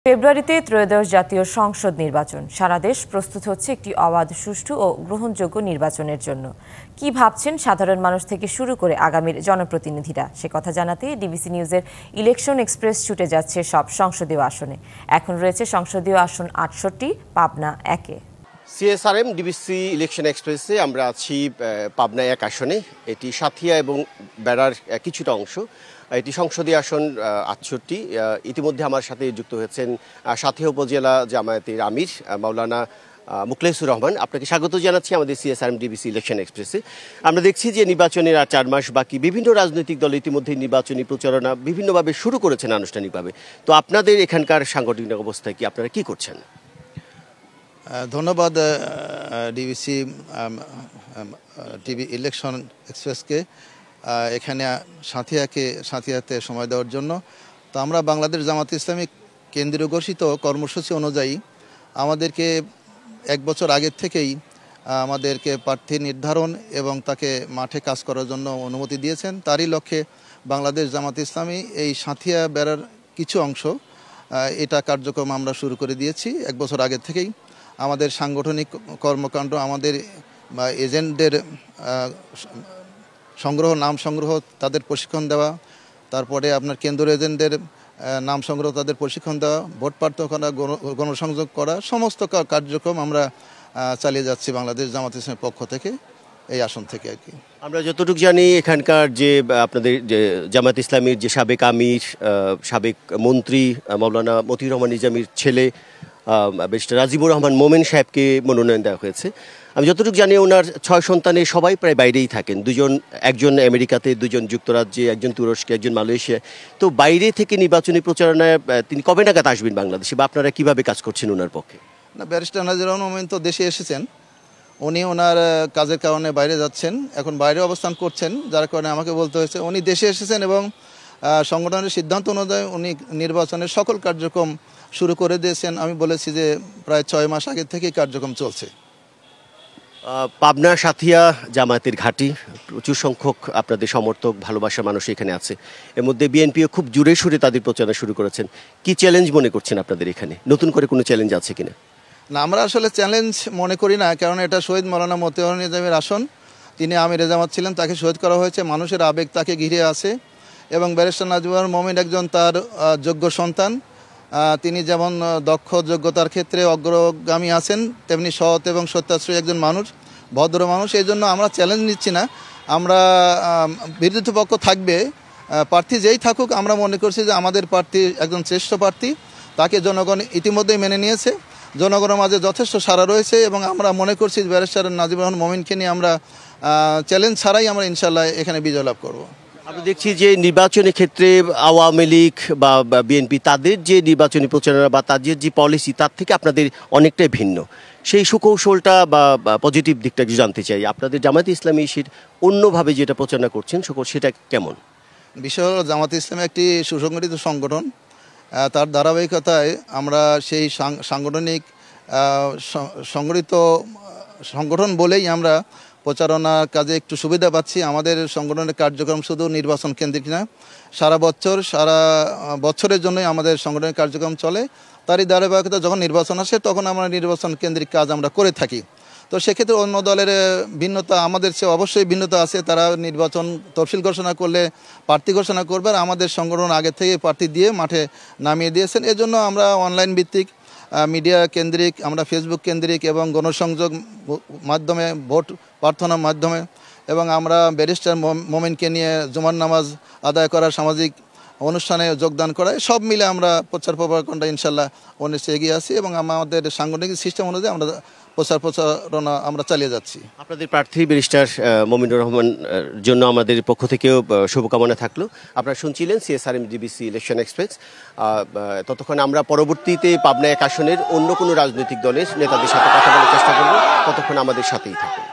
ফেব্রুয়ারিতে ত্রয়োদশ জাতীয় সংসদ নির্বাচন। সারা দেশ প্রস্তুত হচ্ছে একটি অবাধ, সুষ্ঠু ও গ্রহণযোগ্য নির্বাচনের জন্য। কি ভাবছেন সাধারণ মানুষ থেকে শুরু করে আগামীর জনপ্রতিনিধিরা, সে কথা জানাতে ডিবিসি নিউজের ইলেকশন এক্সপ্রেস ছুটে যাচ্ছে সব সংসদীয় আসনে। এখন রয়েছে সংসদীয় আসন ৬৮, পাবনা ১-এ। সিএসআরএম ডিবিসি ইলেকশন এক্সপ্রেসে আমরা আছি পাবনা ১ আসনে। এটি সাথিয়া এবং বেড়ার কিছুটা অংশ। এটি সংসদীয় আসন ৬৮। ইতিমধ্যে আমার সাথে যুক্ত হয়েছেন সাথিয়া উপজেলা জামায়াতের আমির মাওলানা মুখলেসুর রহমান। আপনাকে স্বাগত জানাচ্ছি আমাদের সিএসআরএম ডিবিসি ইলেকশন এক্সপ্রেসে। আমরা দেখছি যে নির্বাচনের আর ৪ মাস বাকি। বিভিন্ন রাজনৈতিক দল ইতিমধ্যে নির্বাচনী প্রচারণা বিভিন্নভাবে শুরু করেছেন আনুষ্ঠানিকভাবে। তো আপনাদের এখানকার সাংগঠনিক অবস্থায় কি, আপনারা কি করছেন? ধন্যবাদ ডিবিসি টিভি ইলেকশন এক্সপ্রেসকে এখানে সাথিয়াতে সময় দেওয়ার জন্য। তো আমরা বাংলাদেশ জামাত ইসলামী কেন্দ্রীয় ঘোষিত কর্মসূচি অনুযায়ী আমাদেরকে ১ বছর আগের থেকেই আমাদেরকে প্রার্থী নির্ধারণ এবং তাকে মাঠে কাজ করার জন্য অনুমতি দিয়েছেন। তারই লক্ষ্যে বাংলাদেশ জামাত ইসলামী এই সাথিয়া বেড়ার কিছু অংশ এটা কার্যক্রম আমরা শুরু করে দিয়েছি ১ বছর আগের থেকেই। আমাদের সাংগঠনিক কর্মকাণ্ড, আমাদের এজেন্টদের নাম সংগ্রহ, তাদের প্রশিক্ষণ দেওয়া, তারপরে আপনার কেন্দ্রীয় এজেন্টদের নাম সংগ্রহ, তাদের প্রশিক্ষণ দেওয়া, ভোট প্রার্থনা করা, গণসংযোগ করা, সমস্ত কার্যক্রম আমরা চালিয়ে যাচ্ছি বাংলাদেশ জামাত ইসলামের পক্ষ থেকে, এই আসন থেকে আর কি। আমরা যতটুকু জানি এখানকার যে আপনাদের যে জামাত ইসলামীর যে সাবেক আমির, সাবেক মন্ত্রী মাওলানা মতিউর রহমান নিজামীর ছেলে ব্যারিস্টার রাজিবুর রহমান মোমেন সাহেবকে মনোনয়ন দেওয়া হয়েছে। আমি যতটুকু জানি ওনার ৬ সন্তানের সবাই প্রায় বাইরেই থাকেন। একজন আমেরিকাতে, 2জন যুক্তরাজ্যে, 1জন তুরস্কে, 1জন মালয়েশিয়ায়। তো বাইরে থেকে নির্বাচনী প্রচারণায় তিনি কবে নাগাদ আসবেন বাংলাদেশে, বা আপনারা কিভাবে কাজ করছেন ওনার পক্ষে? না, ব্যারিস্টার রাজিবুর রহমান মোমেন তো দেশে এসেছেন, উনি ওনার কাজের কারণে বাইরে যাচ্ছেন, এখন বাইরে অবস্থান করছেন, যার কারণে আমাকে বলতে হয়েছে। উনি দেশে এসেছেন এবং সংগঠনের সিদ্ধান্ত অনুযায়ী উনি নির্বাচনের সকল কার্যক্রম শুরু করে দিয়েছেন। আমি বলেছি যে প্রায় ৬ মাস আগে থেকেই কার্যক্রম চলছে। পাবনা সাথিয়া জামায়াতের ঘাঁটি, প্রচুর সংখ্যক আপনাদের সমর্থক, ভালোবাসার মানুষ এখানে আছে। এর মধ্যে বিএনপিও খুব জোরে সোরে তাদের প্রচারণা শুরু করেছেন। কি চ্যালেঞ্জ মনে করছেন আপনাদের এখানে? নতুন করে কোনো চ্যালেঞ্জ আছে কিনা? না, আমরা আসলে চ্যালেঞ্জ মনে করি না, কারণ এটা শহীদ মাওলানা মতিউর রহমান নিজামীর আসন। তিনি আমির জামাত ছিলেন, তাকে শহীদ করা হয়েছে, মানুষের আবেগ তাকে ঘিরে আছে এবং ব্যারিস্টার রাজিবুর রহমান মোমেন একজন তার যোগ্য সন্তান। তিনি যেমন দক্ষ, যোগ্যতার ক্ষেত্রে অগ্রগামী আছেন, তেমনি সৎ এবং সত্যাশ্রয়ী একজন মানুষ, ভদ্র মানুষ। এই জন্য আমরা চ্যালেঞ্জ নিচ্ছি না। আমরা বিরোধী পক্ষ থাকবে, প্রার্থী যেই থাকুক, আমরা মনে করছি যে আমাদের প্রার্থী একজন শ্রেষ্ঠ প্রার্থী, তাকে জনগণ ইতিমধ্যেই মেনে নিয়েছে, জনগণের মাঝে যথেষ্ট সাড়া রয়েছে এবং আমরা মনে করছি ব্যারিস্টার রাজিবুর রহমান মোমেনকে নিয়ে আমরা চ্যালেঞ্জ ছাড়াই আমরা ইনশাল্লাহ এখানে বিজয় লাভ করব। আমরা দেখছি যে নির্বাচনের ক্ষেত্রে আওয়ামী লীগ বা বিএনপি তাদের যে নির্বাচনী প্রচারণা বা তাদের যে পলিসি, তার থেকে আপনাদের অনেকটাই ভিন্ন। সেই সুকৌশলটা বা পজিটিভ দিকটা একটু জানতে চাই। আপনাদের জামায়াত ইসলামী অন্যভাবে যেটা প্রচারণা করছেন সেটা কেমন? বিষয় হলো, জামায়াত ইসলামী একটি সুসংগঠিত সংগঠন। তার ধারাবাহিকতায় আমরা সেই সাংগঠনিক সংগঠিত সংগঠন বলেই আমরা প্রচারণার কাজে একটু সুবিধা পাচ্ছি। আমাদের সংগঠনের কার্যক্রম শুধু নির্বাচন কেন্দ্রিক না, সারা বছরের জন্যই আমাদের সংগঠনের কার্যক্রম চলে। তারই ধারাবাহিকতা যখন নির্বাচন আসে তখন আমরা নির্বাচন কেন্দ্রিক কাজ আমরা করে থাকি। তো সেক্ষেত্রে অন্য দলের ভিন্নতা, আমাদের চেয়ে অবশ্যই ভিন্নতা আছে। তারা নির্বাচন তফসিল ঘোষণা করলে প্রার্থী ঘোষণা করবে, আর আমাদের সংগঠন আগে থেকে প্রার্থী দিয়ে মাঠে নামিয়ে দিয়েছেন। এজন্য আমরা অনলাইন ভিত্তিক, মিডিয়া কেন্দ্রিক, আমরা ফেসবুক কেন্দ্রিক এবং গণসংযোগ মাধ্যমে, ভোট প্রার্থনার মাধ্যমে, এবং আমরা ব্যারিস্টার মোমেনকে নিয়ে জুমার নামাজ আদায় করা, সামাজিক অনুষ্ঠানে যোগদান করা, সব মিলে আমরা প্রচার প্রচারণা ইনশাল্লাহ অনেক এগিয়ে আছি এবং আমাদের সাংগঠনিক সিস্টেম অনুযায়ী আমরা প্রচারণা আমরা চালিয়ে যাচ্ছি। আপনাদের প্রার্থী ব্যারিস্টার মমিনুর রহমান জন্য আমাদের পক্ষ থেকেও শুভকামনা থাকলো। আপনারা শুনছিলেন সিএসআরএম ডিবিসি ইলেকশন এক্সপ্রেস। ততক্ষণ আমরা পরবর্তীতে পাবনা ১ আসনের অন্য কোনো রাজনৈতিক দলের নেতাদের সাথে কথা বলার চেষ্টা করব। ততক্ষণ আমাদের সাথেই থাকুন।